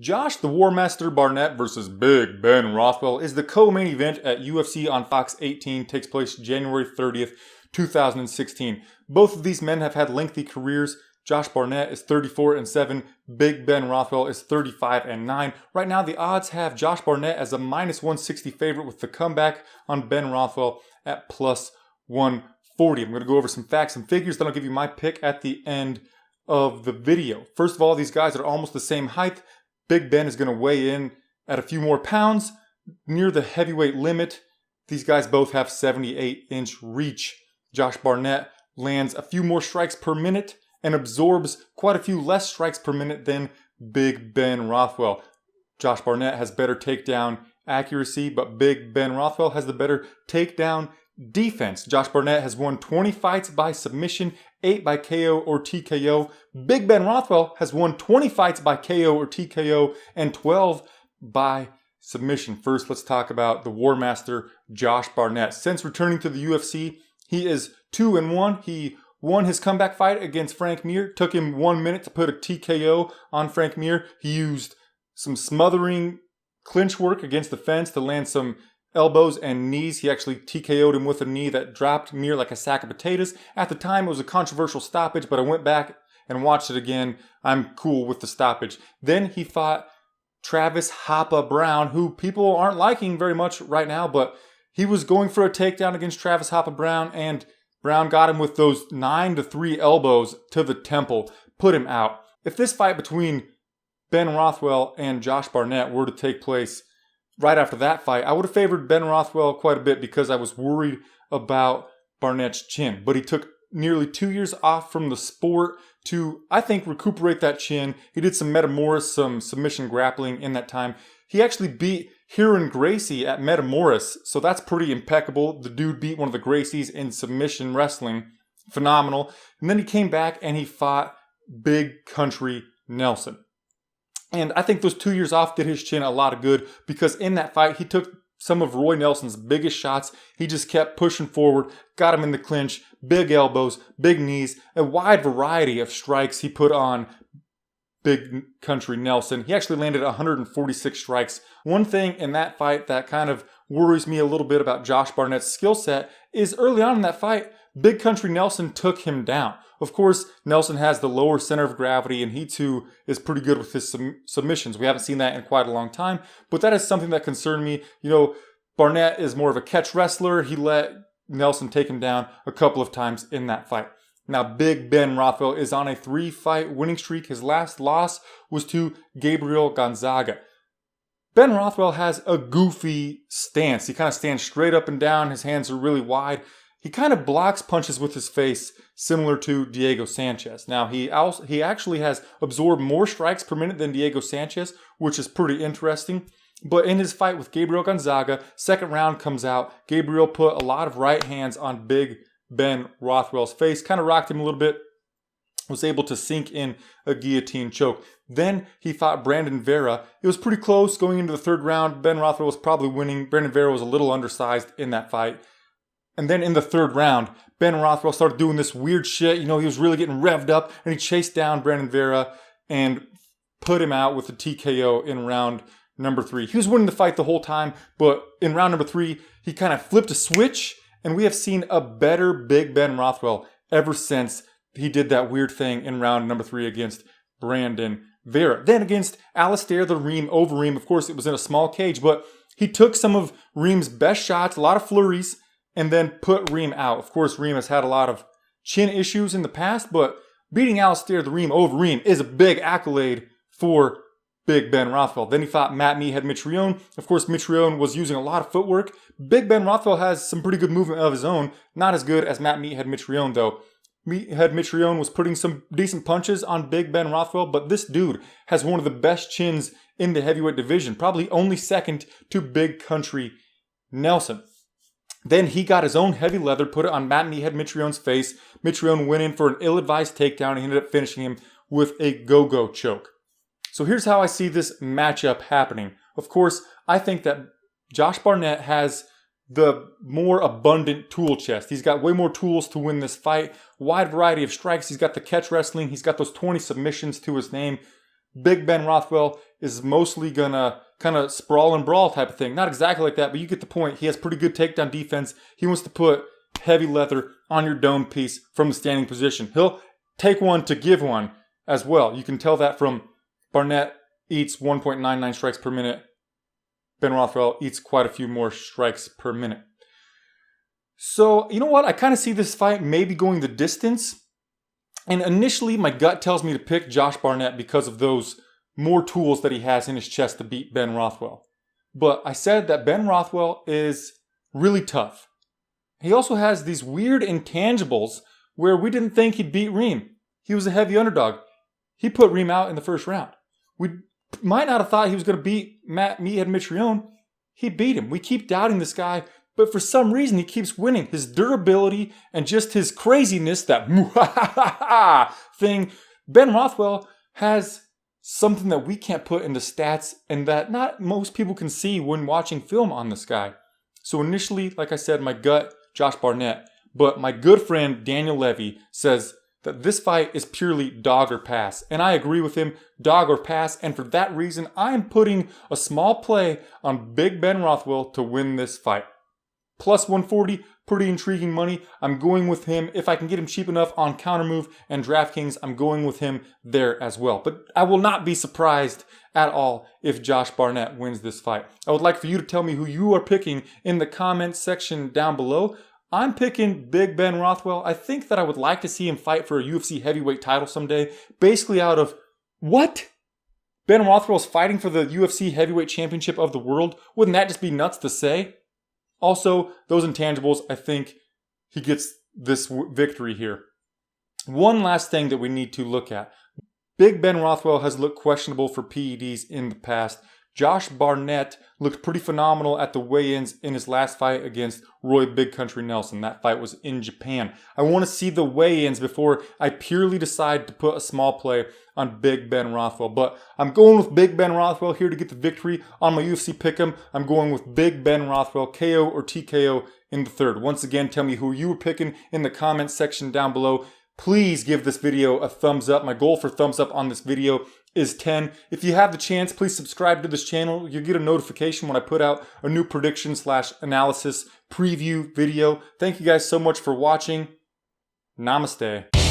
Josh the War Master Barnett versus Big Ben Rothwell is the co-main event at UFC on Fox 18. Takes place January 30th, 2016. Both of these men have had lengthy careers. Josh Barnett is 34-7. Big Ben Rothwell is 35-9. Right now, the odds have Josh Barnett as a -160 favorite with the comeback on Ben Rothwell at +140. I'm going to go over some facts and figures, then I'll give you my pick at the end of the video. First of all, these guys are almost the same height. Big Ben is going to weigh in at a few more pounds near the heavyweight limit. These guys both have 78-inch reach. Josh Barnett lands a few more strikes per minute and absorbs quite a few less strikes per minute than Big Ben Rothwell. Josh Barnett has better takedown accuracy, but Big Ben Rothwell has the better takedown defense. Josh Barnett has won 20 fights by submission, 8 by KO or TKO. Big Ben Rothwell has won 20 fights by KO or TKO and 12 by submission. First, let's talk about the War Master, Josh Barnett. Since returning to the UFC, he is 2-1. He won his comeback fight against Frank Mir. Took him 1 minute to put a TKO on Frank Mir. He used some smothering clinch work against the fence to land some elbows and knees. He actually TKO'd him with a knee that dropped Mir like a sack of potatoes. At the time, it was a controversial stoppage, but I went back and watched it again. I'm cool with the stoppage. Then he fought Travis Hapa Brown, who people aren't liking very much right now, but he was going for a takedown against Travis Hapa Brown, and Brown got him with those 9-3 elbows to the temple, put him out. If this fight between Ben Rothwell and Josh Barnett were to take place right after that fight, I would have favored Ben Rothwell quite a bit because I was worried about Barnett's chin. But he took nearly 2 years off from the sport to, I think, recuperate that chin. He did some Metamoris, some submission grappling in that time. He actually beat Hiron Gracie at Metamoris, so that's pretty impeccable. The dude beat one of the Gracies in submission wrestling. Phenomenal. And then he came back and he fought Big Country Nelson. And I think those 2 years off did his chin a lot of good because in that fight, he took some of Roy Nelson's biggest shots. He just kept pushing forward, got him in the clinch, big elbows, big knees, a wide variety of strikes he put on Big Country Nelson. He actually landed 146 strikes. One thing in that fight that kind of worries me a little bit about Josh Barnett's skill set is early on in that fight, Big Country Nelson took him down. Of course, Nelson has the lower center of gravity, and he too is pretty good with his submissions. We haven't seen that in quite a long time, but that is something that concerned me. You know, Barnett is more of a catch wrestler. He let Nelson take him down a couple of times in that fight. Now, Big Ben Rothwell is on a 3-fight winning streak. His last loss was to Gabriel Gonzaga. Ben Rothwell has a goofy stance. He kind of stands straight up and down. His hands are really wide. He kind of blocks punches with his face, similar to Diego Sanchez. Now, he actually has absorbed more strikes per minute than Diego Sanchez, which is pretty interesting. But in his fight with Gabriel Gonzaga, second round comes out. Gabriel put a lot of right hands on Big Ben Rothwell's face, kind of rocked him a little bit, was able to sink in a guillotine choke. Then he fought Brandon Vera. It was pretty close going into the third round. Ben Rothwell was probably winning. Brandon Vera was a little undersized in that fight. And then in the third round, Ben Rothwell started doing this weird shit. You know, he was really getting revved up, and he chased down Brandon Vera and put him out with a TKO in round number 3. He was winning the fight the whole time, but in round number 3, he kind of flipped a switch, and we have seen a better Big Ben Rothwell ever since he did that weird thing in round number 3 against Brandon Vera. Then against Alistair the Reem Overeem, of course, it was in a small cage, but he took some of Reem's best shots, a lot of flurries, and then put Reem out. Of course, Reem has had a lot of chin issues in the past, but beating Alistair the Reem Overeem is a big accolade for Big Ben Rothwell. Then he fought Matt Meathead Mitrione. Of course, Mitrione was using a lot of footwork. Big Ben Rothwell has some pretty good movement of his own. Not as good as Matt Meathead Mitrione, though. Meathead Mitrione was putting some decent punches on Big Ben Rothwell, but this dude has one of the best chins in the heavyweight division, probably only second to Big Country Nelson. Then he got his own heavy leather, put it on Matt Meathead Mitrione's face. Mitrione went in for an ill-advised takedown. He ended up finishing him with a go-go choke. So here's how I see this matchup happening. Of course, I think that Josh Barnett has the more abundant tool chest. He's got way more tools to win this fight. Wide variety of strikes. He's got the catch wrestling. He's got those 20 submissions to his name. Big Ben Rothwell is mostly gonna kind of sprawl and brawl type of thing. Not exactly like that, but you get the point. He has pretty good takedown defense. He wants to put heavy leather on your dome piece from the standing position. He'll take one to give one as well. You can tell that from Barnett eats 1.99 strikes per minute. Ben Rothwell eats quite a few more strikes per minute. So, you know what? I kind of see this fight maybe going the distance. And initially, my gut tells me to pick Josh Barnett because of those more tools that he has in his chest to beat Ben Rothwell. But I said that Ben Rothwell is really tough. He also has these weird intangibles where we didn't think he'd beat Reem. He was a heavy underdog. He put Reem out in the first round. We might not have thought he was going to beat Matt Meathead Mitrione. He beat him. We keep doubting this guy, but for some reason he keeps winning. His durability and just his craziness, that thing. Ben Rothwell has something that we can't put into stats and that not most people can see when watching film on this guy. So initially, like I said, my gut, Josh Barnett. But my good friend Daniel Levy says that this fight is purely dog or pass. And I agree with him, dog or pass. And for that reason, I'm putting a small play on Big Ben Rothwell to win this fight. Plus 140, pretty intriguing money. I'm going with him. If I can get him cheap enough on Countermove and DraftKings, I'm going with him there as well. But I will not be surprised at all if Josh Barnett wins this fight. I would like for you to tell me who you are picking in the comments section down below. I'm picking Big Ben Rothwell. I think that I would like to see him fight for a UFC heavyweight title someday. Basically out of, what? Ben Rothwell's fighting for the UFC heavyweight championship of the world? Wouldn't that just be nuts to say? Also, those intangibles, I think he gets this victory here. One last thing that we need to look at. Big Ben Rothwell has looked questionable for PEDs in the past. Josh Barnett looked pretty phenomenal at the weigh-ins in his last fight against Roy Big Country Nelson. That fight was in Japan. I want to see the weigh-ins before I purely decide to put a small play on Big Ben Rothwell. But I'm going with Big Ben Rothwell here to get the victory on my UFC Pick'em. I'm going with Big Ben Rothwell, KO or TKO in the third. Once again, tell me who you were picking in the comments section down below. Please give this video a thumbs up. My goal for thumbs up on this video is 10. If you have the chance, please subscribe to this channel. You'll get a notification when I put out a new prediction/analysis preview video. Thank you guys so much for watching. Namaste.